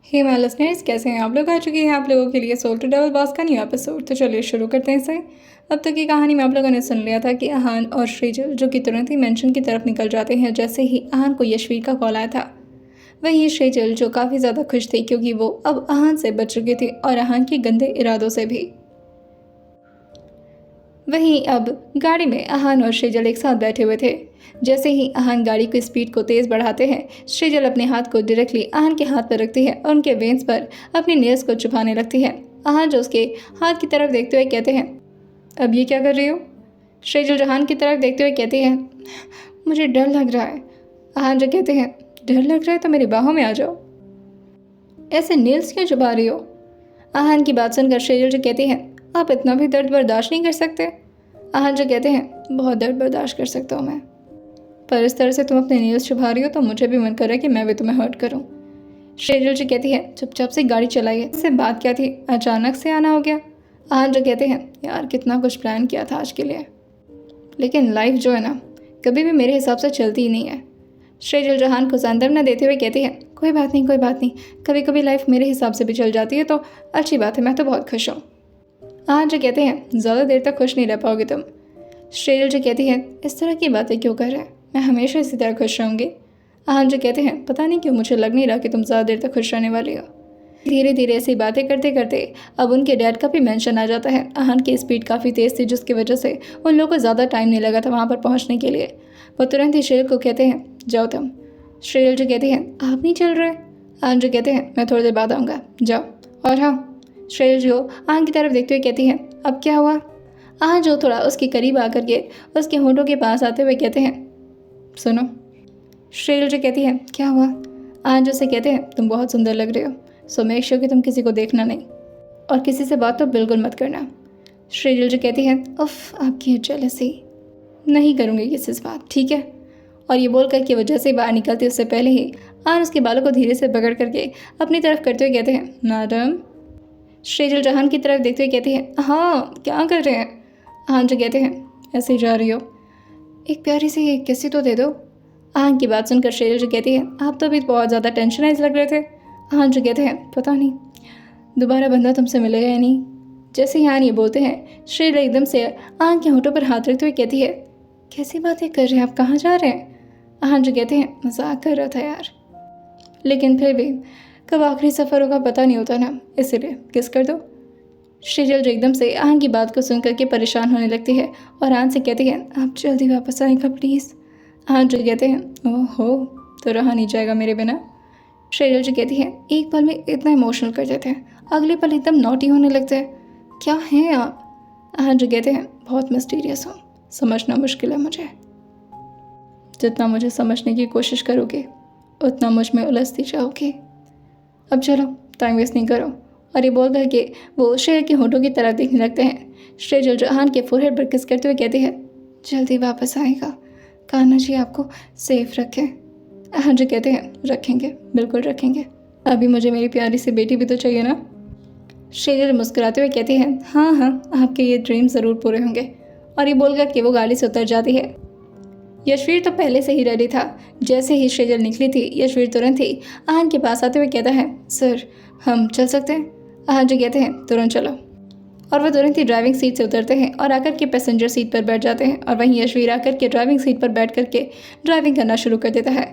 Hey my listeners, कैसे हैं आप लोग। आ चुकी है आप लोगों के लिए सोल टू डबल बॉस का न्यू एपिसोड। तो चलिए शुरू करते हैं इसे। अब तक की कहानी में आप लोगों ने सुन लिया था कि आहान और श्रीजल जो कि तुरंत ही मेंशन की तरफ निकल जाते हैं जैसे ही आहान को यशवीर का कॉल आया था। वहीं श्रीजल जो काफ़ी ज़्यादा खुश थी क्योंकि वो अब आहान से बच चुकी थी और आहान के गंदे इरादों से भी। वहीं अब गाड़ी में आहान और श्रीजल एक साथ बैठे हुए थे। जैसे ही आहान गाड़ी की स्पीड को तेज़ बढ़ाते हैं, श्रीजल अपने हाथ को डायरेक्टली आहान के हाथ पर रखती है और उनके वेन्स पर अपनी नेल्स को चुभाने लगती है। आहान जो उसके हाथ की तरफ देखते हुए कहते हैं, अब ये क्या कर रही हो। श्रीजल जहान की तरफ देखते हुए कहती है, मुझे डर लग रहा है। आहान जो कहते हैं, डर लग रहा है तो मेरी बाहों में आ जाओ, ऐसे नेल्स क्यों चुभा रही हो। आहान की बात सुनकर श्रीजल जो कहती है, आप इतना भी दर्द बर्दाश्त नहीं कर सकते। आहान जो कहते हैं, बहुत दर्द बर्दाश्त कर सकता हूँ मैं, पर इस तरह से तुम अपने नेल्स चुभा रही हो तो मुझे भी मन कर रहा है कि मैं भी तुम्हें हर्ट करूँ। श्रीजल जी कहती है, चुपचाप से गाड़ी चलाइए। इससे बात क्या थी, अचानक से आना हो गया। आहान जो कहते हैं, यार कितना कुछ प्लान किया था आज के लिए, लेकिन लाइफ जो है ना कभी भी मेरे हिसाब से चलती ही नहीं है। श्रीजल जहान को सांत्वना देते हुए कहती है, कोई बात नहीं कोई बात नहीं, कभी कभी लाइफ मेरे हिसाब से भी चल जाती है तो अच्छी बात है, मैं तो बहुत खुश हूँ। आहान जो कहते हैं, ज़्यादा देर तक खुश नहीं रह पाओगे तुम। श्रीजल जो कहती है, इस तरह की बातें क्यों कर रहे हैं, मैं हमेशा इसी तरह खुश रहूँगी। आहान जो कहते हैं, पता नहीं क्यों मुझे लग नहीं रहा कि तुम ज़्यादा देर तक खुश रहने वाली हो। धीरे धीरे ऐसी बातें करते करते अब उनके डैड का भी मेंशन आ जाता है। आहान की स्पीड काफ़ी तेज़ थी जिसकी वजह से उन लोगों को ज़्यादा टाइम नहीं लगा था वहाँ पर पहुँचने के लिए। वो तुरंत ही श्रीजल को कहते हैं, जाओ तुम। श्रीजल जो कहते हैं, आप नहीं चल रहे। आहान जो कहते हैं, मैं थोड़ी देर बाद आऊँगा, जाओ। और हाँ, श्रीजल जो आहान की तरफ देखते हुए कहती है, अब क्या हुआ। आहान जो थोड़ा उसके करीब आकर के उसके होंठों के पास आते हुए कहते हैं, सुनो। श्रीजल जो कहती है, क्या हुआ। आहान जो से कहते हैं, तुम बहुत सुंदर लग रहे हो, सो मेक श्योर कि तुम किसी को देखना नहीं और किसी से बात तो बिल्कुल मत करना। श्रीजल जो कहती है, उफ आपकी जेलसी, नहीं करूँगी किसी से बात, ठीक है। और ये बोल करके वो जैसे ही बाहर निकलती उससे पहले ही आहान उसके बालों को धीरे से पकड़ करके अपनी तरफ करते हुए कहते हैं, मैडम। श्रीजल जहान की तरफ देखते हुए कहती है, हाँ क्या कर रहे हैं। आहान जो कहते हैं, ऐसे ही जा रही हो, एक प्यारी सी किसी तो दे दो। आहान की बात सुनकर श्रीजल जो कहती है, आप तो अभी बहुत ज़्यादा टेंशनाइज लग रहे थे। आहान जो कहते हैं, पता नहीं दोबारा बंदा तुमसे मिलेगा या नहीं। जैसे ही आहान ये बोलते हैं, श्रीजल एकदम से आहान के होठों पर हाथ रखते हुए कहती है, कैसी बातें कर रहे हैं आप, कहाँ जा रहे हैं। आहान जो कहते हैं, मजाक कर रहा था यार, लेकिन फिर भी कब आखिरी सफ़र होगा पता नहीं होता ना, इसीलिए किस कर दो। श्रीजल जो एकदम से आहान की बात को सुन करके परेशान होने लगती है और आहान से कहती है, आप जल्दी वापस आएगा प्लीज़। आहान जो कहते हैं, ओहो तो रहा नहीं जाएगा मेरे बिना। श्रीजल जो कहती है, एक पल में इतना इमोशनल कर देते हैं, अगले पल एकदम नॉटी होने लगते हैं, क्या हैं आप। आहान जो कहते हैं, बहुत मिस्टीरियस हो, समझना मुश्किल है मुझे, जितना मुझे समझने की कोशिश करोगे उतना मुझ में उलझती जाओगी। अब चलो टाइम वेस्ट नहीं करो। और ये बोल करके वो श्रेजल के होठों की तरफ देखने लगते हैं। श्रेजल जो आहान के फोरहेड पर किस करते हुए कहती है, जल्दी वापस आएगा, कान्हा जी आपको सेफ रखें। आहान जो कहते हैं, रखेंगे बिल्कुल रखेंगे, अभी मुझे मेरी प्यारी सी बेटी भी तो चाहिए ना। श्रेजल मुस्कुराते हुए कहती है, हाँ हाँ आपके ये ड्रीम ज़रूर पूरे होंगे। और ये बोल करके वो गाड़ी से उतर जाती है। यशवीर तो पहले से ही रेडी था। जैसे ही श्रीजल निकली थी, यशवीर तुरंत ही आहान के पास आते हुए कहता है, सर हम चल सकते हैं। आहान जो कहते हैं, तुरंत चलो। और वह तुरंत ही ड्राइविंग सीट से उतरते हैं और आकर के पैसेंजर सीट पर बैठ जाते हैं। और वहीं यशवीर आकर के ड्राइविंग सीट पर बैठ करके ड्राइविंग करना शुरू कर देता है।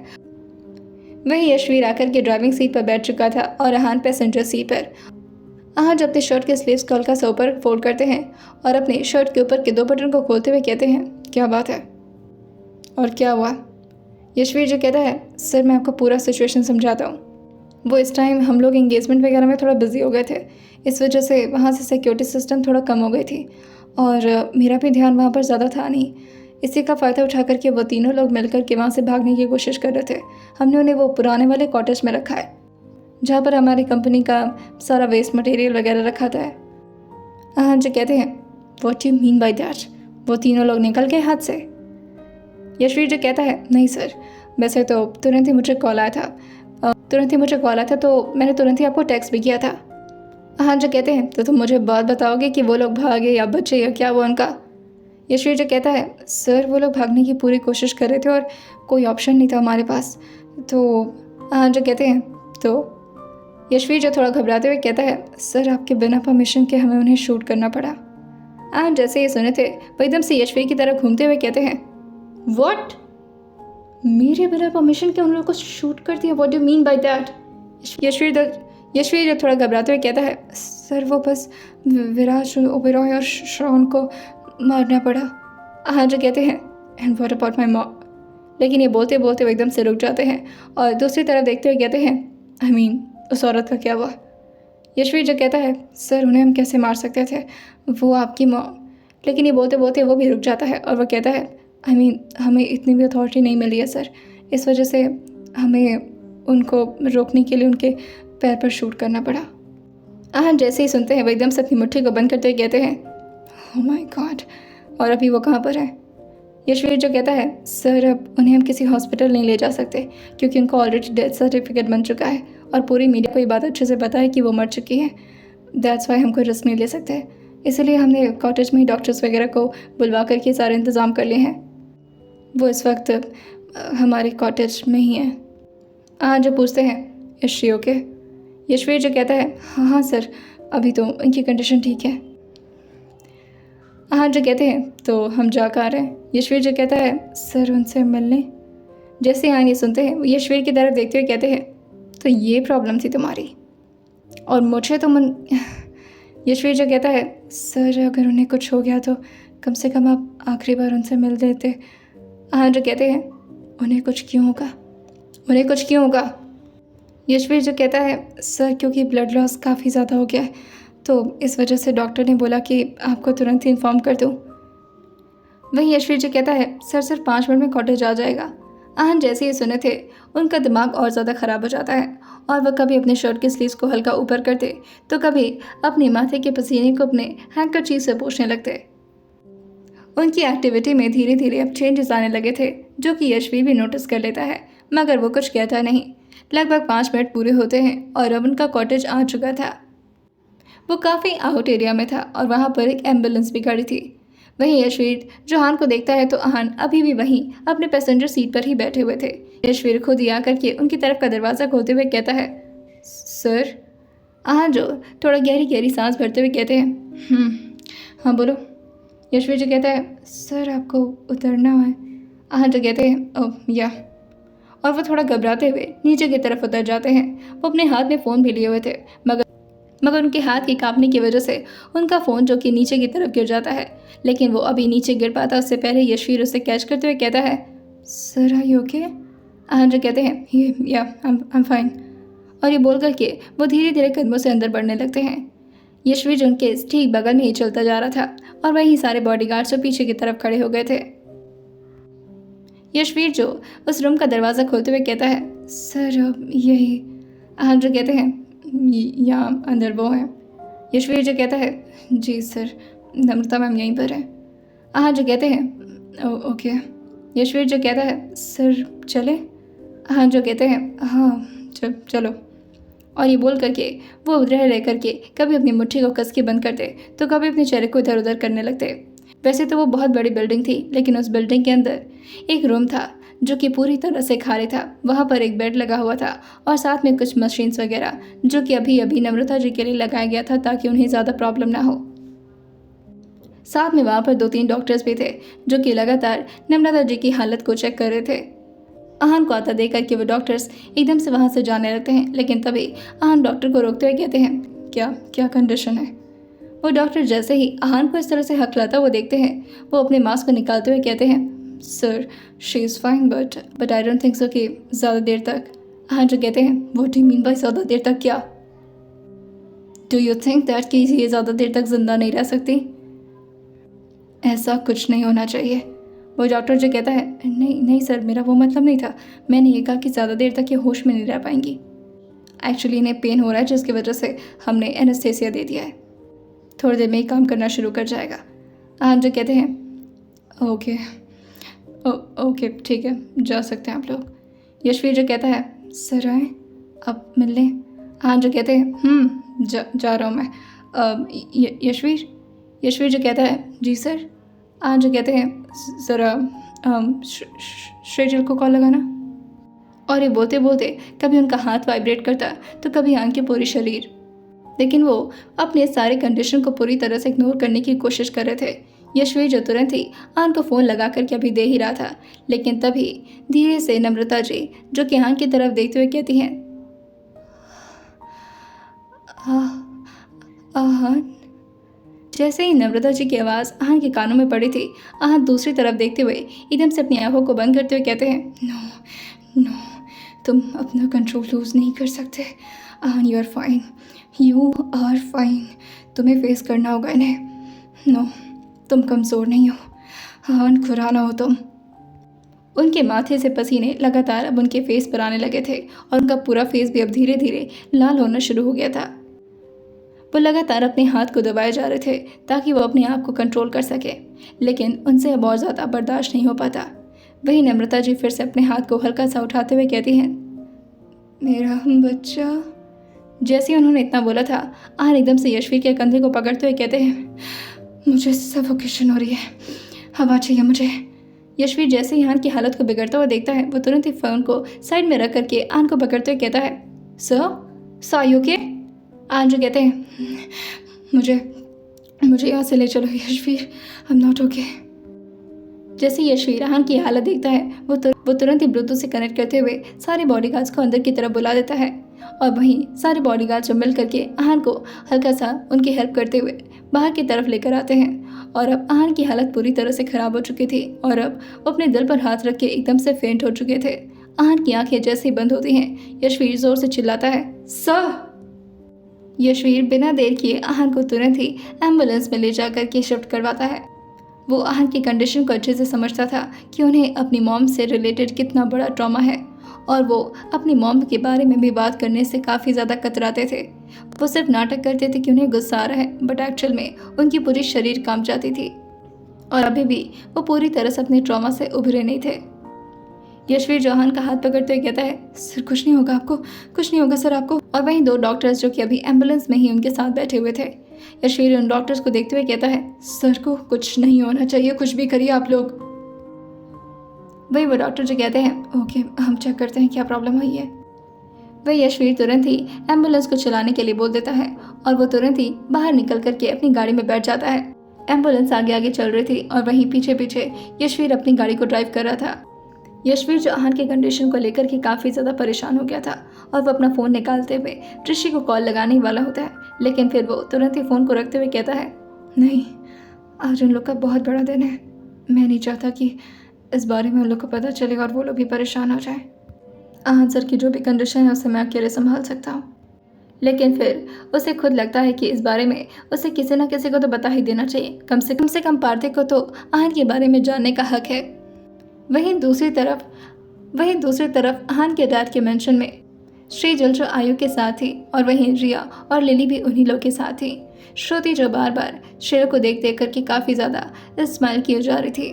वहीं यशवीर आकर के ड्राइविंग सीट पर बैठ चुका था और आहान पैसेंजर सीट पर। आहान जब अपने शर्ट के स्लीव्स को हल्का सा ऊपर फोल्ड करते हैं और अपने शर्ट के ऊपर के 2 बटन को खोलते हुए कहते हैं, क्या बात है और क्या हुआ। यशवीर जो कहता है, सर मैं आपको पूरा सिचुएशन समझाता हूँ। वो इस टाइम हम लोग इंगेजमेंट वगैरह में थोड़ा बिजी हो गए थे, इस वजह से वहाँ से सिक्योरिटी सिस्टम थोड़ा कम हो गई थी और मेरा भी ध्यान वहाँ पर ज़्यादा था नहीं। इसी का फ़ायदा उठा करके वो तीनों लोग मिलकर के वहाँ से भागने की कोशिश कर रहे थे। हमने उन्हें वो पुराने वाले क्वार्टर्स में रखा है जहाँ पर हमारी कंपनी का सारा वेस्ट मटेरियल वगैरह रखा था। हाँ जो कहते हैं, what you mean by that, वो तीनों लोग निकल गए हाथ से। यशवीर जो कहता है, नहीं सर, वैसे तो तुरंत ही मुझे कॉल आया था तो मैंने तुरंत ही आपको टेक्स्ट भी किया था। हाँ जो कहते हैं, तो तुम मुझे बात बताओगे कि वो लोग भागे या बचे या क्या हुआ उनका। यशवीर जो कहता है, सर वो लोग भागने की पूरी कोशिश कर रहे थे और कोई ऑप्शन नहीं था हमारे पास। तो हाँ जो कहते हैं, तो यशवीर जो थोड़ा घबराते हुए कहता है, सर आपके बिना परमिशन के हमें उन्हें शूट करना पड़ा। आहन जैसे ये सुने थे वो एकदम से यशवीर की तरफ घूमते हुए कहते हैं, व्हाट? मेरे बिना परमिशन के उन लोगों को शूट कर दिया? What do mean by that? Yashveer जो थोड़ा घबराते हुए कहता है, सर वो बस विराज ओबेरॉय और श्रवण को मारना पड़ा। आहन जो कहते हैं, and what about my mom? लेकिन ये बोलते बोलते वो एकदम से रुक जाते हैं और दूसरी तरफ देखते हुए कहते हैं, आई मीन उस औरत का क्या हुआ? यशवीर जो कहता है, सर उन्हें हम कैसे मार सकते थे, वो आपकी मॉम। लेकिन ये बोलते बोलते वो भी रुक जाता है और वो कहता है, आई मीन हमें इतनी भी अथॉरिटी नहीं मिली है सर, इस वजह से हमें उनको रोकने के लिए उनके पैर पर शूट करना पड़ा। आहन जैसे ही सुनते हैं वो एकदम से अपनी मुट्ठी को बंद करते हुए कहते हैं, ओह माय गॉड, और अभी वो कहाँ पर है? यशवीर जो कहता है, सर अब उन्हें हम किसी हॉस्पिटल नहीं ले जा सकते क्योंकि उनको ऑलरेडी डेथ सर्टिफिकेट बन चुका है और पूरी मीडिया को ये बात अच्छे से पता है कि वो मर चुकी है। दैट्स वाई हम कोई रिस्क नहीं ले सकते, इसलिए हमने कॉटेज में ही डॉक्टर्स वगैरह को बुलवा करके सारे इंतज़ाम कर लिए हैं। वो इस वक्त हमारे कॉटेज में ही हैं। हाँ जो पूछते हैं, इज शी ओके? यशवीर जो कहता है, हाँ सर अभी तो इनकी कंडीशन ठीक है। हाँ जो कहते हैं, तो हम जा कर आ रहे हैं। यशवीर जो कहता है, सर उनसे मिलने। जैसे हाँ ये सुनते हैं वो यशवीर की तरफ देखते हुए कहते हैं, तो ये प्रॉब्लम थी तुम्हारी और मुझे तो मन। यशवीर जो कहता है, सर अगर उन्हें कुछ हो गया तो कम से कम आप आखिरी बार उनसे मिल देते। हाँ जो कहते हैं, उन्हें कुछ क्यों होगा? उन्हें कुछ क्यों होगा? यशवीर जो कहता है, सर क्योंकि ब्लड लॉस काफ़ी ज़्यादा हो गया है तो इस वजह से डॉक्टर ने बोला कि आपको तुरंत ही इन्फॉर्म कर दूँ। वहीं यशवीर जो कहता है, सर सिर्फ 5 मिनट में कॉटेज आ जाएगा। आहन जैसे ही सुने थे उनका दिमाग और ज़्यादा ख़राब हो जाता है और वह कभी अपने शर्ट के स्लीव्स को हल्का ऊपर करते तो कभी अपने माथे के पसीने को अपने हैंकरचीफ से पोंछने लगते। उनकी एक्टिविटी में धीरे धीरे अब चेंजेस आने लगे थे जो कि यशवीर भी नोटिस कर लेता है, मगर वो कुछ कहता नहीं। लगभग 5 मिनट पूरे होते हैं और अब उनका कॉटेज आ चुका था। वो काफ़ी आउट एरिया में था और वहाँ पर एक एम्बुलेंस भी खड़ी थी। वहीं यशवीर जो आहन को देखता है तो आहन अभी भी वहीं अपने पैसेंजर सीट पर ही बैठे हुए थे। यशवीर खुद ही आकर के उनकी तरफ का दरवाज़ा खोलते हुए कहता है, सर। आहन जो थोड़ा गहरी गहरी सांस भरते हुए कहते हैं, हाँ बोलो। यशवीर जो कहता है, सर आपको उतरना है। आहन जो कहते हैं, ओह या। और वो थोड़ा घबराते हुए नीचे की तरफ उतर जाते हैं। वो अपने हाथ में फ़ोन भी लिए हुए थे मगर उनके हाथ के कांपने की वजह से उनका फ़ोन जो कि नीचे की तरफ गिर जाता है, लेकिन वो अभी नीचे गिर पाता उससे पहले यशवीर उसे कैच करते हुए कहता है, सर आर यू ओके? आहन जो कहते हैं, या आई एम फाइन। और ये बोल करके वो धीरे धीरे कदमों से अंदर बढ़ने लगते हैं। यशवीर जो उनके ठीक बगल में ही चलता जा रहा था और वहीं सारे बॉडीगार्ड्स जो पीछे की तरफ खड़े हो गए थे। यशवीर जो उस रूम का दरवाज़ा खोलते हुए कहता है, सर अब यही। आहन जो कहते हैं, यहाँ अंदर वो है। यशवीर जो कहता है, जी सर नम्रता मैम यहीं पर है। आहन जो कहते हैं, ओके। यशवीर जो कहता है, सर चले? आहन जो कहते हैं, हाँ चलो। और ये बोल करके वो रह करके कभी अपनी मुट्ठी को कस के बंद करते तो कभी अपने चेहरे को इधर उधर करने लगते। वैसे तो वो बहुत बड़ी बिल्डिंग थी, लेकिन उस बिल्डिंग के अंदर एक रूम था जो कि पूरी तरह से खाली था। वहाँ पर एक बेड लगा हुआ था और साथ में कुछ मशीन्स वगैरह जो कि अभी अभी नम्रता जी के लिए लगाया गया था ताकि उन्हें ज़्यादा प्रॉब्लम ना हो। साथ में वहाँ पर 2-3 डॉक्टर्स भी थे जो कि लगातार नम्रता जी की हालत को चेक कर रहे थे। आहन को आता देख करके वो डॉक्टर्स एकदम से वहाँ से जाने लगते हैं, लेकिन तभी आहन डॉक्टर को रोकते हुए कहते हैं, क्या कंडीशन है? वो डॉक्टर जैसे ही आहन को इस तरह से हकलाता वो देखते हैं, वो अपने मास्क को निकालते हुए कहते हैं, sir she is fine but I don't think so कि ज़्यादा देर तक। आहन जो कहते हैं, what do you mean by ज़्यादा देर तक? क्या डू यू थिंक दैट कि ये ज़्यादा देर तक जिंदा नहीं रह सकती? ऐसा कुछ नहीं होना चाहिए। वो डॉक्टर जो कहता है, नहीं सर मेरा वो मतलब नहीं था, मैंने ये कहा कि ज़्यादा देर तक ये होश में नहीं रह पाएंगी। एक्चुअली इन्हें पेन हो रहा है जिसकी वजह से हमने एनेस्थेसिया दे दिया है, थोड़ी देर में ही काम करना शुरू कर जाएगा। आहन जो कहते हैं, ओके ठीक है जा सकते हैं आप लोग। यशवीर जो कहता है, सर आए आप मिल लें। आहन जो कहते हैं, जा रहा हूँ मैं। यशवीर जो कहता है, जी सर। आहन जो कहते हैं, ज़रा श्रेजल को कॉल लगाना। और ये बोलते बोलते कभी उनका हाथ वाइब्रेट करता तो कभी आन के पूरी शरीर। लेकिन वो अपने सारे कंडीशन को पूरी तरह से इग्नोर करने की कोशिश कर रहे थे। यशवीर जो तुरंत ही आन को फ़ोन लगा करके अभी दे ही रहा था, लेकिन तभी धीरे से नम्रता जी जो कि आन की तरफ देखते हुए कहती हैं, आहान। जैसे ही नम्रता जी की आवाज़ आहान के कानों में पड़ी थी, आहान दूसरी तरफ देखते हुए एकदम से अपनी आंखों को बंद करते हुए कहते हैं, नो नो, तुम अपना कंट्रोल लूज नहीं कर सकते आहान। You are fine, you are fine. तुम्हें फेस करना होगा इन्हें। नो, तुम कमज़ोर नहीं हो आहान, खुराना हो तुम। उनके माथे से पसीने लगातार अब उनके फेस पर आने लगे थे और उनका पूरा फेस भी अब धीरे धीरे लाल होना शुरू हो गया था। वो लगातार अपने हाथ को दबाए जा रहे थे ताकि वो अपने आप को कंट्रोल कर सके, लेकिन उनसे अब और ज़्यादा बर्दाश्त नहीं हो पाता। वही नम्रता जी फिर से अपने हाथ को हल्का सा उठाते हुए कहती हैं, मेरा बच्चा। जैसे ही उन्होंने इतना बोला था, आहान एकदम से यशवीर के कंधे को पकड़ते हुए कहते हैं, मुझे सफोकेशन हो रही है, हवा चाहिए मुझे। यशवीर जैसे ही आहान की हालत को बिगड़ता हुआ देखता है, वो तुरंत ही फ़ोन को साइड में रख करके आहान को पकड़ते हुए कहता है, सर यू ओके? आहान जो कहते हैं, मुझे यहाँ से ले चलो Yashveer, I am not okay. जैसे यशवीर आहान की हालत देखता है, वो तुरंत ही ब्लूटूथ से कनेक्ट करते हुए सारे बॉडीगार्ड्स को अंदर की तरफ बुला देता है और वहीं सारे बॉडीगार्ड्स मिल करके आहान को हल्का सा उनकी हेल्प करते हुए बाहर की तरफ लेकर आते हैं। और अब आहान की हालत पूरी तरह से ख़राब हो चुकी थी और अब वो अपने दिल पर हाथ रख के एकदम से फेंट हो चुके थे। आहान की आंखें जैसे ही बंद होती हैं, यशवीर ज़ोर से चिल्लाता है, सर। यशवीर बिना देर किए आहान को तुरंत ही एम्बुलेंस में ले जा कर के शिफ्ट करवाता है। वो आहान की कंडीशन को अच्छे से समझता था कि उन्हें अपनी मॉम से रिलेटेड कितना बड़ा ट्रॉमा है और वो अपनी मॉम के बारे में भी बात करने से काफ़ी ज़्यादा कतराते थे। वो सिर्फ नाटक करते थे कि उन्हें गुस्सा आ रहा है, बट एक्चुअल में उनकी पूरी शरीर कांप जाती थी और अभी भी वो पूरी तरह से अपने ट्रॉमा से उभरे नहीं थे। यशवीर जौहान का हाथ पकड़ते हुए कहता है, सर कुछ नहीं होगा आपको, कुछ नहीं होगा सर आपको। और वहीं दो डॉक्टर्स जो कि अभी एम्बुलेंस में ही उनके साथ बैठे हुए थे। यशवीर उन डॉक्टर्स को देखते हुए कहता है, सर को कुछ नहीं होना चाहिए, कुछ भी करिए आप लोग। वही वो डॉक्टर जो कहते हैं, ओके हम चेक करते हैं क्या प्रॉब्लम हुई है। वही यशवीर तुरंत ही एम्बुलेंस को चलाने के लिए बोल देता है और वो तुरंत ही बाहर निकल करके अपनी गाड़ी में बैठ जाता है। एम्बुलेंस आगे आगे चल रही थी और वहीं पीछे पीछे यशवीर अपनी गाड़ी को ड्राइव कर रहा था। यशवीर जो आहान की कंडीशन को लेकर के काफ़ी ज़्यादा परेशान हो गया था और वो अपना फ़ोन निकालते हुए ऋषि को कॉल लगाने वाला होता है, लेकिन फिर वो तुरंत ही फ़ोन को रखते हुए कहता है, नहीं, आज उन लोग का बहुत बड़ा दिन है। मैं नहीं चाहता कि इस बारे में उन लोग को पता चले और वो लोग भी परेशान हो जाए। आहान सर की जो भी कंडीशन है उसे मैं अकेले संभाल सकता हूँ, लेकिन फिर उसे खुद लगता है कि इस बारे में उसे किसी न किसी को तो बता ही देना चाहिए। कम से कम पार्थिव को तो आहान के बारे में जानने का हक है। वहीं दूसरी तरफ आहान के डैड के मेंशन में श्रीजल जो आयु के साथ थी और वहीं रिया और लिली भी उन्हीं लोग के साथ थी। श्रुति जो बार बार शेर को देख देख करके काफ़ी ज़्यादा स्माइल किए जा रही थी,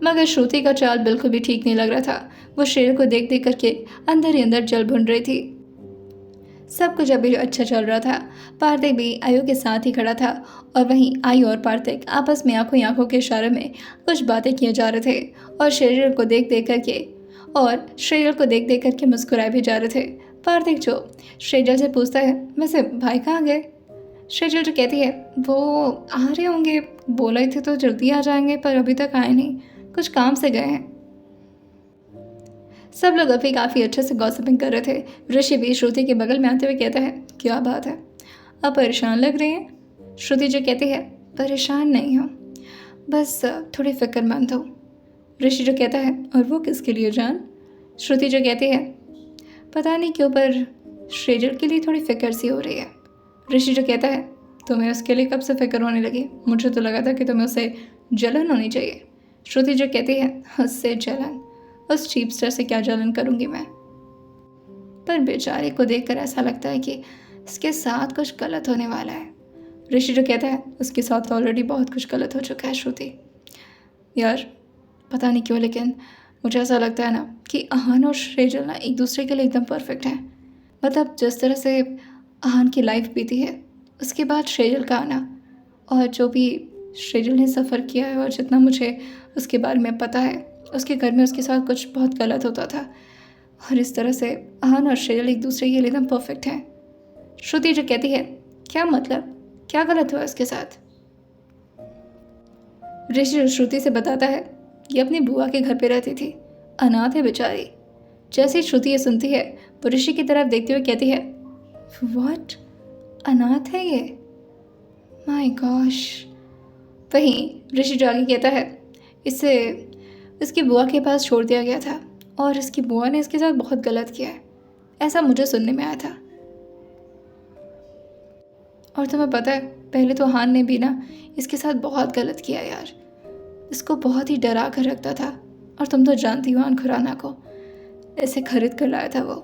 मगर श्रुति का चाल बिल्कुल भी ठीक नहीं लग रहा था। वो शेर को देख देख करके अंदर ही अंदर जल भुन रही थी। सब कुछ अभी अच्छा चल रहा था। पार्थिक भी आयु के साथ ही खड़ा था और वहीं आयु और पार्थिक आपस में आंखों के इशारे में कुछ बातें किए जा रहे थे और श्रेजल को देख देख करके मुस्कुराए भी जा रहे थे। पार्थिक जो श्रेजल से पूछता है, वैसे भाई कहाँ गए? श्रेजल जो कहती है, वो आ रहे होंगे, बोला थे तो जल्दी आ जाएंगे पर अभी तक आए नहीं, कुछ काम से गए हैं। सब लोग अभी काफ़ी अच्छे से गॉसिपिंग कर रहे थे। ऋषि भी श्रुति के बगल में आते हुए कहता है, क्या बात है, आप परेशान लग रही हैं? श्रुति जो कहती है, परेशान नहीं हो, बस थोड़ी फिक्रमंद हो। ऋषि जो कहता है, और वो किसके लिए जान? श्रुति जो कहती है, पता नहीं क्यों पर श्रेजल के लिए थोड़ी फिक्र सी हो रही है। ऋषि जो कहता है, तुम्हें उसके लिए कब से फिक्र होने लगी? मुझे तो लगा था कि तुम्हें उससे जलन होनी चाहिए। श्रुति जो कहती है, उससे जलन? उस चीपस्टर से क्या जलन करूंगी मैं? पर बेचारे को देखकर ऐसा लगता है कि इसके साथ कुछ गलत होने वाला है। ऋषि जो कहता है, उसके साथ तो ऑलरेडी बहुत कुछ गलत हो चुका है श्रुति। यार पता नहीं क्यों, लेकिन मुझे ऐसा लगता है ना कि आहान और श्रेजल ना एक दूसरे के लिए एकदम परफेक्ट हैं। मतलब जिस तरह से आहान की लाइफ बीती है, उसके बाद श्रेजल का आना, और जो भी श्रेजल ने सफ़र किया है और जितना मुझे उसके बारे में पता है, उसके घर में उसके साथ कुछ बहुत गलत होता था। और इस तरह से अहान और श्रेजल एक दूसरे के लिए एकदम परफेक्ट हैं। श्रुति जो कहती है, क्या मतलब, क्या गलत हुआ उसके साथ? ऋषि श्रुति से बताता है, ये अपनी बुआ के घर पे रहती थी, अनाथ है बेचारी। जैसे ही श्रुति ये सुनती है वो ऋषि की तरफ देखते हुए कहती है, व्हाट, अनाथ है ये? My gosh. वहीं ऋषि जो आगे कहता है, इसे इसकी बुआ के पास छोड़ दिया गया था और इसकी बुआ ने इसके साथ बहुत गलत किया है, ऐसा मुझे सुनने में आया था। और तुम्हें पता है, पहले तो हान ने भी ना इसके साथ बहुत गलत किया यार, इसको बहुत ही डरा कर रखता था। और तुम तो जानती हो हान खुराना को, ऐसे खरीद कर लाया था वो।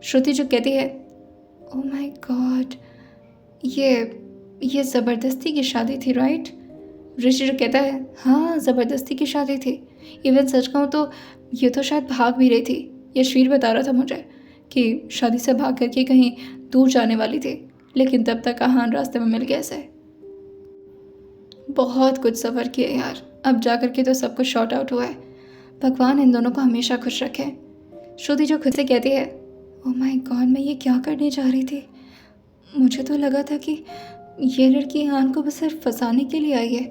श्रुति जो कहती है, ओह माय गॉड, ये ज़बरदस्ती की शादी थी राइट? ऋषि जो कहता है, हाँ ज़बरदस्ती की शादी थी। इवन सच कहूँ तो ये तो शायद भाग भी रही थी। यशवीर बता रहा था मुझे कि शादी से भाग करके कहीं दूर जाने वाली थी, लेकिन तब तक अहान रास्ते में मिल गया इसे। बहुत कुछ सफ़र किया यार, अब जा कर के तो सब कुछ शॉर्ट आउट हुआ है। भगवान इन दोनों को हमेशा खुश रखे। श्रुति जो खुद से कहती है, ओह माय गॉड, मैं ये क्या करने जा रही थी? मुझे तो लगा था कि ये लड़की अहान को बस सिर्फ फंसाने के लिए आई है,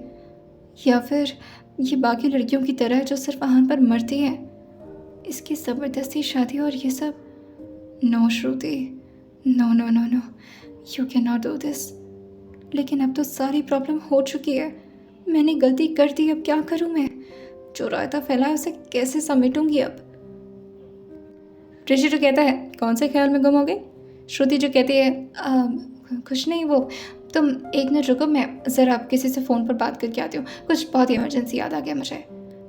या फिर ये बाकी लड़कियों की तरह है जो सिर्फ अहान पर मरती हैं। इसकी ज़बरदस्ती शादी और ये सब, no Shruti, no no no no, you can not do this. लेकिन अब तो सारी प्रॉब्लम हो चुकी है, मैंने गलती कर दी, अब क्या करूं मैं? जो रायता फैला है उसे कैसे समेटूंगी अब? ऋषि जो कहता है, कौन से ख्याल में गुम हो गई? श्रुति जो कहती है, कुछ नहीं, वो तुम एक मिनट रुको, मैं ज़रा किसी से फ़ोन पर बात करके आती हूँ, कुछ बहुत ही इमरजेंसी याद आ गया मुझे।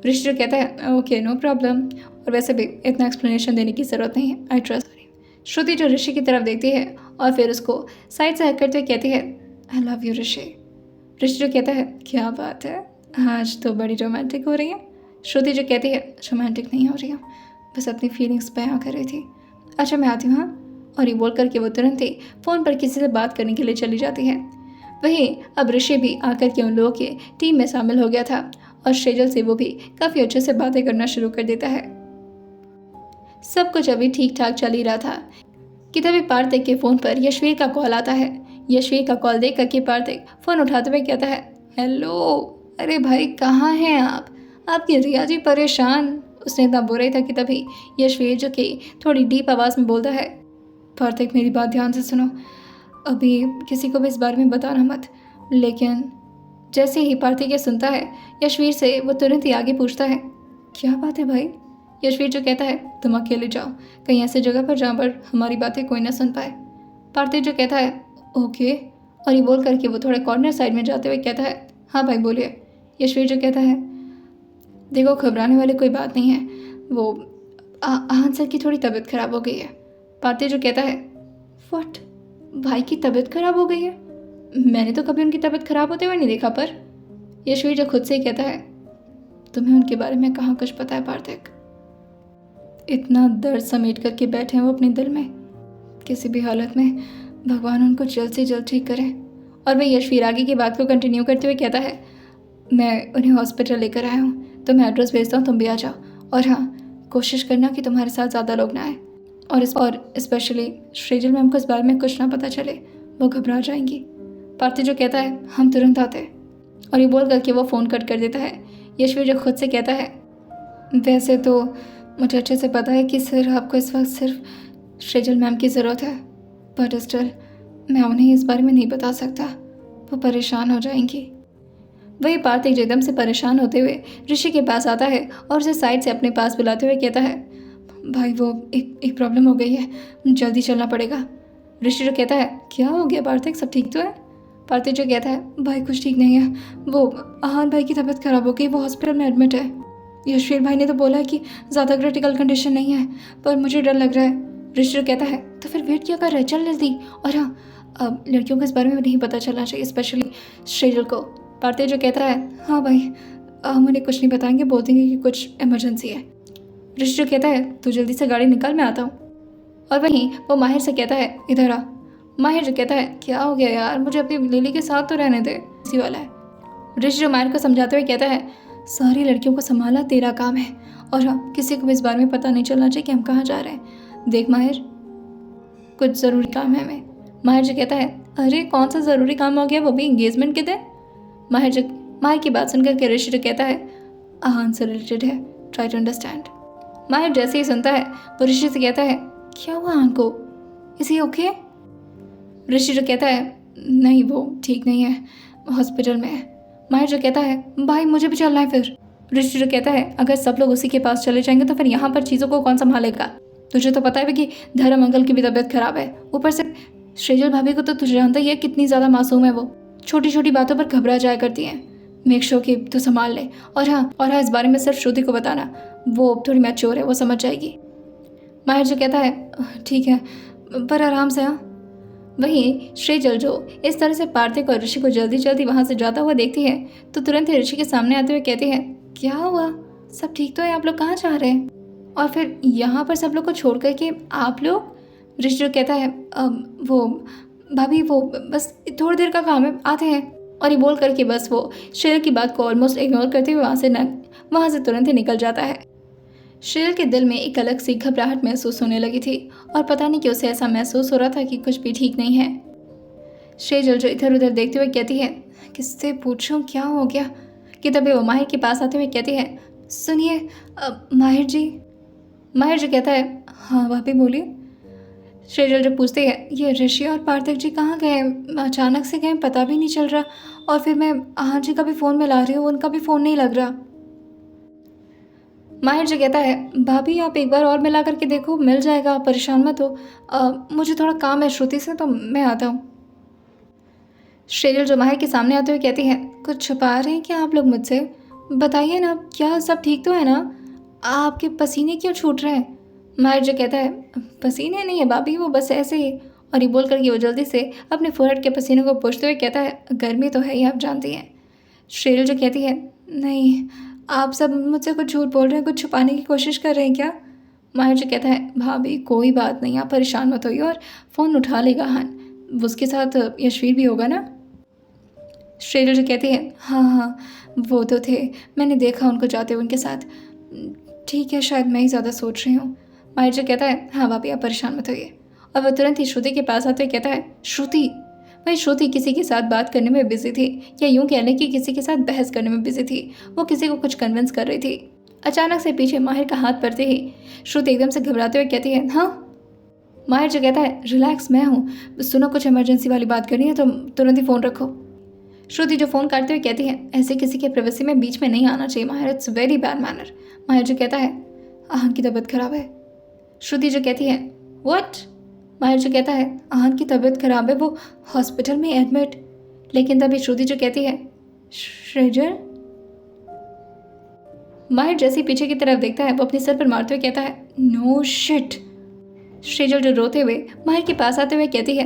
ऋषि जो कहता है, ओके नो प्रॉब्लम, और वैसे भी इतना एक्सप्लेनेशन देने की ज़रूरत नहीं है, आई ट्रस्ट। श्रुति जो ऋषि की तरफ देखती है और फिर उसको साइड से हक करते हुए कहती है, आई लव यू ऋषि। ऋषि जो कहता है, क्या बात है, आज तो बड़ी रोमांटिक हो रही है। श्रुति जो कहती है, रोमांटिक नहीं हो रही हूँ, बस अपनी फीलिंग्स बयां कर रही थी। अच्छा मैं आती हूँ हाँ। और ये बोल करके वो तुरंत ही फ़ोन पर किसी से बात करने के लिए चली जाती है। वहीं अब ऋषि भी आकर के उन लोगों के टीम में शामिल हो गया था और श्रेजल से वो भी काफ़ी अच्छे से बातें करना शुरू कर देता है। सब कुछ अभी ठीक ठाक चल ही रहा था कि तभी पार्थिक के फ़ोन पर यशवीर का कॉल आता है। यशवीर का कॉल देख करके पार्थिक फ़ोन उठाते हुए कहता है, हेलो, अरे भाई कहाँ हैं आप? आपकी रिया जी परेशान। उसने इतना बोल रही था कि तभी यशवीर जो कि थोड़ी डीप आवाज़ में बोलता है, पार्थिक मेरी बात ध्यान से सुनो, अभी किसी को भी इस बारे में बताना मत। लेकिन जैसे ही पार्थिक ये सुनता है यशवीर से, वो तुरंत ही आगे पूछता है, क्या बात है भाई? यशवीर जो कहता है, तुम अकेले जाओ कहीं ऐसी जगह पर जहाँ पर हमारी बातें कोई ना सुन पाए। पार्थिक जो कहता है, ओके, और ये बोल करके वो थोड़े कॉर्नर साइड में जाते हुए कहता है, हाँ भाई बोलिए। यशवीर जो कहता है, देखो घबराने वाली कोई बात नहीं है, वो आहान सर की थोड़ी तबीयत खराब हो गई है। पार्थिक जो कहता है, व्हाट, भाई की तबीयत खराब हो गई है? मैंने तो कभी उनकी तबीयत खराब होते हुए नहीं देखा। पर यशवीर जो खुद से ही कहता है, तुम्हें उनके बारे में कहाँ कुछ पता है पार्थिक? इतना दर्द समेट करके बैठे हैं वो अपने दिल में, किसी भी हालत में भगवान उनको जल्द से जल्द ठीक करे। और वह यशवीर आगे की बात को कंटिन्यू करते हुए कहता है, मैं उन्हें हॉस्पिटल लेकर आया हूँ, तो मैं एड्रेस भेजता हूँ, तुम भी आ जाओ। और हाँ, कोशिश करना कि तुम्हारे साथ ज़्यादा लोग ना आए, और स्पेशली श्रेजल मैम को इस बारे में कुछ ना पता चले, वो घबरा जाएंगी। पार्थिक जो कहता है, हम तुरंत आते हैं। और ये बोल करके वो फ़ोन कट कर देता है। यशवीर जो खुद से कहता है, वैसे तो मुझे अच्छे से पता है कि सर आपको इस वक्त सिर्फ श्रेजल मैम की ज़रूरत है, बट स्टिल मैं उन्हें इस बारे में नहीं बता सकता, वो परेशान हो जाएंगी। वही पार्थिक एकदम से परेशान होते हुए ऋषि के पास आता है और उसे साइड से अपने पास बुलाते हुए कहता है, भाई वो एक प्रॉब्लम हो गई है, जल्दी चलना पड़ेगा। ऋषि जो कहता है, क्या हो गया पार्थिक, सब ठीक तो है? पार्थिक जो कहता है, भाई कुछ ठीक नहीं है, वो आहान भाई की तबीयत खराब हो गई, वो हॉस्पिटल में एडमिट है। यशवीर भाई ने तो बोला है कि ज़्यादा क्रिटिकल कंडीशन नहीं है, पर मुझे डर लग रहा है। ऋषि जो कहता है, तो फिर वेट क्या कर रहा है, चल जल्दी। और हाँ, अब लड़कियों को इस बारे में नहीं पता चलना चाहिए, स्पेशली श्रेजल को। पार्थिक जो कहता है, हाँ भाई हम उन्हें कुछ नहीं बताएंगे, बोल देंगे कि कुछ इमरजेंसी है। ऋषि जो कहता है, तू जल्दी से गाड़ी निकाल, मैं आता हूँ। और वहीं वो माहिर से कहता है, इधर आ। माहिर जो कहता है, क्या हो गया यार, मुझे अपनी लिली के साथ तो रहने दे, इसी वाला है। ऋषि जो माहिर को समझाते हुए कहता है, सारी लड़कियों को संभालना तेरा काम है, और हाँ, किसी को भी इस बारे में पता नहीं चलना चाहिए कि हम कहाँ जा रहे हैं। देख माहिर, कुछ ज़रूरी काम है हमें। माहिर जो कहता है, अरे कौन सा ज़रूरी काम हो गया, वो भी इंगेजमेंट के दिन। माहिर की बात सुनकर के ऋषि जो कहता है, आहान से रिलेटेड है, ट्राई टू अंडरस्टैंड। माहिर जैसे ही सुनता है वो ऋषि से कहता है, क्या हुआ आहान को, इज ही ओके? ऋषि जो कहता है, नहीं वो ठीक नहीं है, हॉस्पिटल में है। माहिर जो कहता है, भाई मुझे भी चलना है फिर। ऋषि जो कहता है, अगर सब लोग उसी के पास चले जाएंगे तो फिर यहाँ पर चीज़ों को कौन संभालेगा? तुझे तो पता है कि धर्म अंकल की भी तबीयत खराब है, ऊपर से श्रेजल भाभी को तो तुझे जानता ही है कितनी ज़्यादा मासूम है वो, छोटी छोटी बातों पर घबरा जाया करती हैं। मेक श्योर कि तो संभाल ले, और हाँ इस बारे में सिर्फ श्रुति को बताना, वो थोड़ी मैच्योर है, वो समझ जाएगी। माहिर जो कहता है, ठीक है पर आराम से। हाँ। वहीं श्रेजल जो इस तरह से पार्थिव और ऋषि को जल्दी जल्दी वहाँ से जाता हुआ देखती है तो तुरंत ही ऋषि के सामने आते हुए कहती है, क्या हुआ, सब ठीक तो है, आप लोग कहाँ जा रहे हैं? और फिर यहाँ पर सब लोग को छोड़ कर के आप लोग? ऋषि जो कहता है, वो भाभी वो बस थोड़ी देर का काम है, आते हैं। और ये बोल करके बस वो श्रेजल की बात को ऑलमोस्ट इग्नोर करते हुए वहाँ से तुरंत ही निकल जाता है। श्रेजल के दिल में एक अलग सी घबराहट महसूस होने लगी थी और पता नहीं क्यों उसे ऐसा महसूस हो रहा था कि कुछ भी ठीक नहीं है। श्रेजल जो इधर उधर देखते हुए कहती है, किससे पूछूं क्या हो गया, कि तभी वो माहिर के पास आते हुए कहती है, सुनिए माहिर जी। माहिर जी कहता है, हाँ भाभी बोलिए। श्रेजल जो पूछते हैं, ये ऋषि और पार्थिव जी कहाँ गए, अचानक से गए, पता भी नहीं चल रहा, और फिर मैं आहान जी का भी फ़ोन मिला रही हूँ, उनका भी फ़ोन नहीं लग रहा। माहिर जी कहता है, भाभी आप एक बार और मिला करके देखो, मिल जाएगा, आप परेशान मत हो, मुझे थोड़ा काम है श्रुति से तो मैं आता हूँ। श्रेजल जो माहिर के सामने आते हुए कहती है, कुछ छुपा रहे हैं क्या आप लोग मुझसे, बताइए ना, क्या सब ठीक तो है ना, आपके पसीने क्यों छूट रहे हैं? माहिर जो कहता है, पसीने नहीं है भाभी, वो बस ऐसे ही। और ये बोल करके वो जल्दी से अपने फोरहेड के पसीने को पोंछते हुए कहता है, गर्मी तो है ही, आप जानती हैं। श्रेजल जो कहती है, नहीं आप सब मुझसे कुछ झूठ बोल रहे हैं, कुछ छुपाने की कोशिश कर रहे हैं क्या? माहिर जो कहता है, भाभी कोई बात नहीं, आप परेशान मत होइए, और फ़ोन उठा लेगा हान, उसके साथ यशवीर भी होगा ना? श्रेजल जो कहती है, हाँ वो तो थे, मैंने देखा उनको जाते हुए उनके साथ, ठीक है शायद मैं ही ज़्यादा सोच रही हूँ। माहिर जो कहता है, हाँ भाभी आप परेशान मत होइए। और वह तुरंत ही श्रुति के पास आते हुए कहता है, श्रुति। वही श्रुति किसी के साथ बात करने में बिजी थी, या यूँ कह लें कि किसी के साथ बहस करने में बिजी थी, वो किसी को कुछ कन्विंस कर रही थी। अचानक से पीछे माहिर का हाथ पड़ते ही श्रुति एकदम से घबराते हुए कहती है, हाँ। माहिर जो कहता है, रिलैक्स मैं हूँ, सुनो कुछ इमरजेंसी वाली बात करनी है तो तुरंत ही फ़ोन रखो। श्रुति जो फ़ोन काटते हुए कहती है, ऐसे किसी के प्राइवेसी में बीच में नहीं आना चाहिए माहिर, इट्स वेरी बैड मैनर। माहिर जो कहता है, आहान की तबीयत खराब है। श्रुति जो कहती है, व्हाट? माहिर जो कहता है, आहान की तबीयत खराब है, वो हॉस्पिटल में एडमिट। लेकिन तभी श्रुति जो कहती है, श्रेजल। माहिर जैसे ही पीछे की तरफ देखता है वो अपने सर पर मारते हुए कहता है, नो शिट। श्रेजल जो रोते हुए माहिर के पास आते हुए कहती है,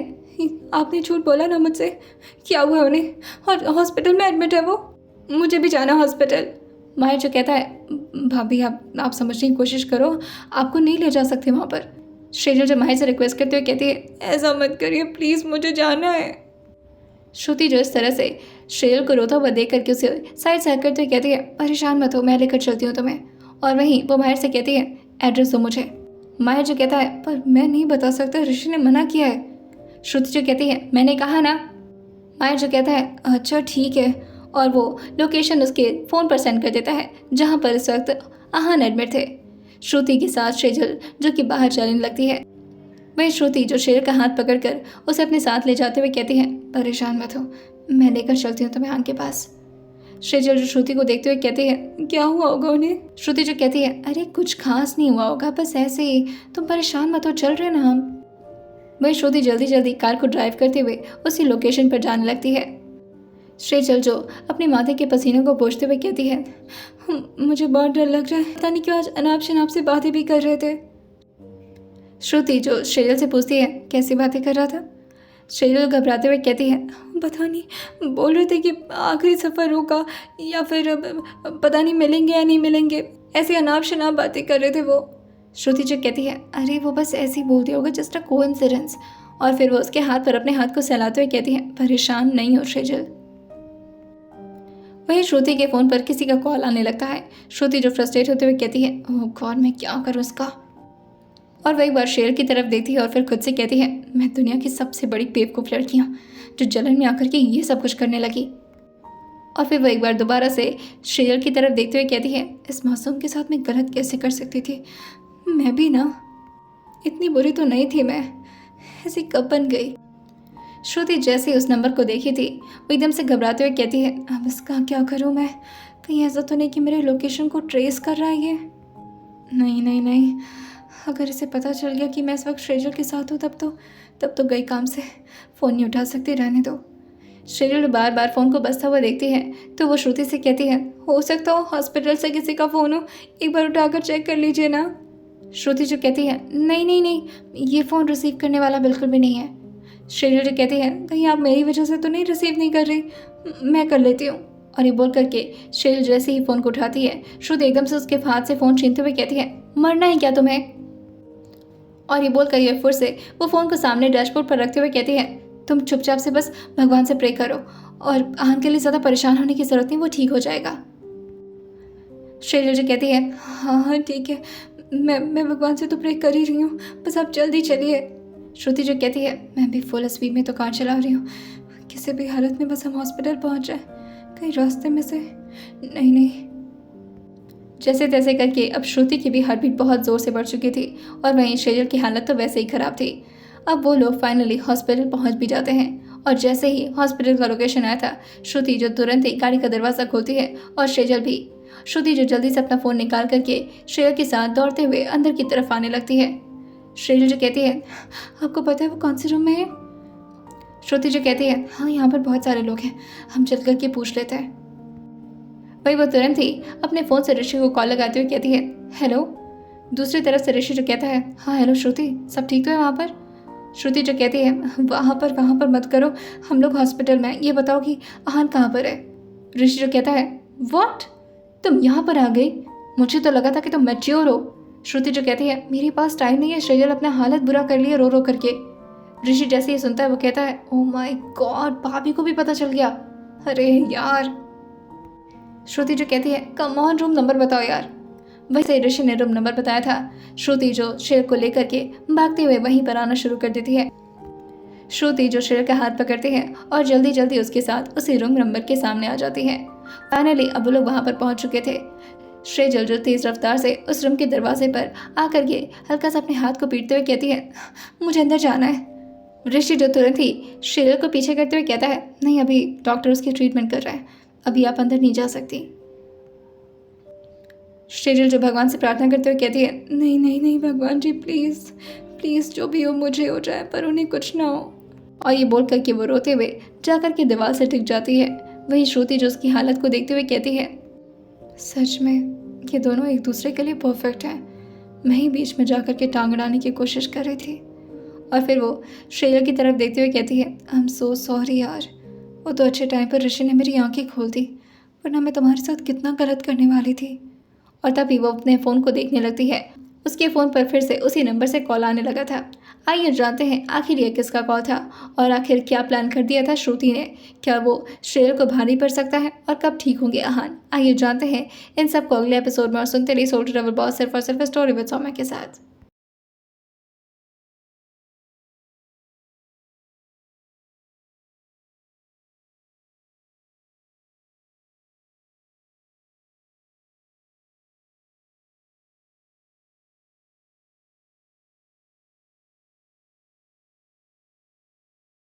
आपने झूठ बोला ना मुझसे, क्या हुआ उन्हें, और हॉस्पिटल में एडमिट है वो, मुझे भी जाना हॉस्पिटल। माहिर जो कहता है, भाभी आप समझने की कोशिश करो, आपको नहीं ले जा सकते वहाँ पर। श्रेजल जो माहिर से रिक्वेस्ट करते हुए कहती है, ऐसा मत करिए प्लीज़, मुझे जाना है। श्रुति जो इस तरह से श्रेजल को रोता हुआ देख करके उसे साइड साइड करते हुए कहती है, परेशान मत हो, मैं लेकर चलती हूँ तुम्हें। और वहीं वो माहिर से कहती है, एड्रेस दो मुझे। माहिर जो कहता है, पर मैं नहीं बता सकता, ऋषि ने मना किया है। श्रुति जो कहती है, मैंने कहा ना। माहिर जो कहता है, अच्छा ठीक है, और वो लोकेशन उसके फ़ोन पर सेंड कर देता है जहाँ पर इस वक्त आहान एडमिट थे। श्रुति के साथ श्रेजल जो कि बाहर चलने लगती है। वही श्रुति जो शेर का हाथ पकड़कर उसे अपने साथ ले जाते हुए कहती है, परेशान मत हो, मैं लेकर चलती हूँ तुम्हें आहान के पास। श्रेजल जो श्रुति को देखते हुए कहती है, क्या हुआ होगा उन्हें? श्रुति जो कहती है, अरे कुछ खास नहीं हुआ होगा, बस ऐसे ही, तुम परेशान मत हो, चल रहे ना हम। वही श्रुति जल्दी जल्दी कार को ड्राइव करते हुए उसी लोकेशन पर जाने लगती है। श्रेजल जो अपने माथे के पसीने को पोंछते हुए कहती है, मुझे बहुत डर लग रहा है, पता नहीं क्यों आज अनाप शनाप से बातें भी कर रहे थे। श्रुति जो श्रेजल से पूछती है, कैसी बातें कर रहा था? श्रेजल घबराते हुए कहती है, पता नहीं, बोल रहे थे कि आखिरी सफ़र होगा, या फिर पता नहीं मिलेंगे या नहीं मिलेंगे, ऐसी अनाप शनाप बातें कर रहे थे वो। श्रुति जो कहती है, अरे वो बस ऐसे ही बोल दिया होगा, जस्ट अ कोइंसिडेंस। और फिर वो उसके हाथ पर अपने हाथ को सहलाते हुए कहती है, परेशान नहीं हो श्रेजल। वही श्रुति के फ़ोन पर किसी का कॉल आने लगता है। श्रुति जो फ्रस्ट्रेट होते हुए कहती है, ओह गॉड, मैं क्या करूँ इसका। और वह एक बार शेर की तरफ देखती है और फिर खुद से कहती है, मैं दुनिया की सबसे बड़ी बेवकूफ़ लड़की हूँ जो जलन में आकर के ये सब कुछ करने लगी। और फिर वह एक बार दोबारा से शेर की तरफ देखते हुए कहती है, इस मासूम के साथ मैं गलत कैसे कर सकती थी। मैं भी ना इतनी बुरी तो नहीं थी, मैं ऐसी कब बन गई। श्रुति जैसे उस नंबर को देखी थी वो एकदम से घबराते हुए कहती है, अब इसका क्या करूँ मैं, कहीं ऐसा तो नहीं कि मेरे लोकेशन को ट्रेस कर रहा है ये। नहीं नहीं नहीं, अगर इसे पता चल गया कि मैं इस वक्त श्रेजल के साथ हूँ तब तो गई काम से। फ़ोन नहीं उठा सकती, रहने दो। श्रेजल बार बार फ़ोन को बजता हुआ देखती है तो वो श्रुति से कहती है, हो सकता हो हॉस्पिटल से किसी का फ़ोन हो, एक बार उठाकर चेक कर लीजिए ना। श्रुति जो कहती है, नहीं नहीं नहीं, ये फ़ोन रिसीव करने वाला बिल्कुल भी नहीं है। श्रेजल जो कहती है, कहीं आप मेरी वजह से तो नहीं रिसीव नहीं कर रही, मैं कर लेती हूँ। और ये बोल करके श्रेजल जैसे ही फ़ोन को उठाती है श्रुति एकदम से उसके हाथ से फ़ोन छीनते हुए कहती है, मरना है क्या तुम्हें। और ये बोल कर ये फिर से वो फ़ोन को सामने डैशबोर्ड पर रखते हुए कहती है, तुम चुपचाप से बस भगवान से प्रे करो और आहन के लिए ज़्यादा परेशान होने की ज़रूरत नहीं, वो ठीक हो जाएगा। श्रेजल जो कहती है, हाँ हाँ ठीक है, मैं भगवान से तो प्रे कर ही रही हूँ, बस आप जल्दी चलिए। श्रुति जो कहती है, मैं भी फुल स्पीड में तो कार चला रही हूँ, किसी भी हालत में बस हम हॉस्पिटल पहुँच जाए, कहीं रास्ते में से नहीं। जैसे तैसे करके अब श्रुति की भी हार्ट बीट बहुत ज़ोर से बढ़ चुकी थी और वहीं श्रेजल की हालत तो वैसे ही ख़राब थी। अब वो लोग फाइनली हॉस्पिटल पहुंच भी जाते हैं और जैसे ही हॉस्पिटल का लोकेशन आया था श्रुति जो तुरंत ही गाड़ी का दरवाज़ा खोलती है और श्रेजल भी। श्रुति जो जल्दी से अपना फ़ोन निकाल करके श्रेजल के साथ दौड़ते हुए अंदर की तरफ आने लगती है। श्रेजल जो कहती है, आपको पता है वो कौन से रूम में है। श्रुति जो कहती है, हाँ यहाँ पर बहुत सारे लोग हैं, हम चल करके पूछ लेते हैं। वही वो तुरंत ही अपने फ़ोन से ऋषि को कॉल लगाते हुए कहती है, हेलो। दूसरी तरफ से ऋषि जो कहता है, हाँ हेलो श्रुति, सब ठीक तो है वहाँ पर। श्रुति जो कहती है, वहाँ पर मत करो, हम लोग हॉस्पिटल में, ये बताओ कि आहन कहाँ पर है। ऋषि जो कहता है, व्हाट, तुम यहाँ पर आ गई, मुझे तो लगा था कि तुम मैच्योर हो। श्रुति जो कहती है, मेरे पास टाइम नहीं है, श्रेजल अपना हालत बुरा कर लिया रो रो करके। ऋषि जैसे ही सुनता है वो कहता है, ओ माय गॉड, भाभी को भी पता चल गया, अरे यार। श्रुति जो कहती है, कम ऑन रूम नंबर बताओ यार। वैसे ऋषि ने रूम नंबर बताया था। श्रुति जो शेर को लेकर के भागते हुए वहीं पर आना शुरू कर देती है। श्रुति जो शेर का हाथ पकड़ती है और जल्दी जल्दी उसके साथ उसी रूम नंबर के सामने आ जाती है। फाइनली अब लोग वहां पर पहुंच चुके थे। श्रेजल जो तेज रफ्तार से उस रूम के दरवाजे पर आकर के हल्का सा अपने हाथ को पीटते हुए कहती है, मुझे अंदर जाना है। ऋषि जो तुरंत ही शेर को पीछे करते हुए कहता है, नहीं अभी डॉक्टर उसकी ट्रीटमेंट कर रहा है, अभी आप अंदर नहीं जा सकती। श्रेजल जो भगवान से प्रार्थना करते हुए कहती है, नहीं नहीं नहीं भगवान जी, प्लीज़ प्लीज़ जो भी हो मुझे हो जाए पर उन्हें कुछ ना हो। और ये बोल करके वो रोते हुए जाकर के दीवार से टिक जाती है। वही श्रुति जो उसकी हालत को देखते हुए कहती है, सच में ये दोनों एक दूसरे के लिए परफेक्ट हैं, मैं ही बीच में जाकर के टांग अड़ाने की कोशिश कर रही थी। और फिर वो श्रेजल की तरफ देखते हुए कहती है, आई एम सो सॉरी यार, वो तो अच्छे टाइम पर ऋषि ने मेरी आंखें खोल दी, वरना मैं तुम्हारे साथ कितना गलत करने वाली थी। और तभी वो अपने फ़ोन को देखने लगती है। उसके फ़ोन पर फिर से उसी नंबर से कॉल आने लगा था। आइए जानते हैं आखिर ये किसका कॉल था और आखिर क्या प्लान कर दिया था श्रुति ने। क्या वो श्रेजल को भारी पड़ सकता है और कब ठीक होंगे आहन? आइए जानते हैं इन सब को अगले एपिसोड में और सुनते रहिए सोल्जर डबल बॉस सिर्फ और सिर्फ स्टोरी विद सौम्या के साथ।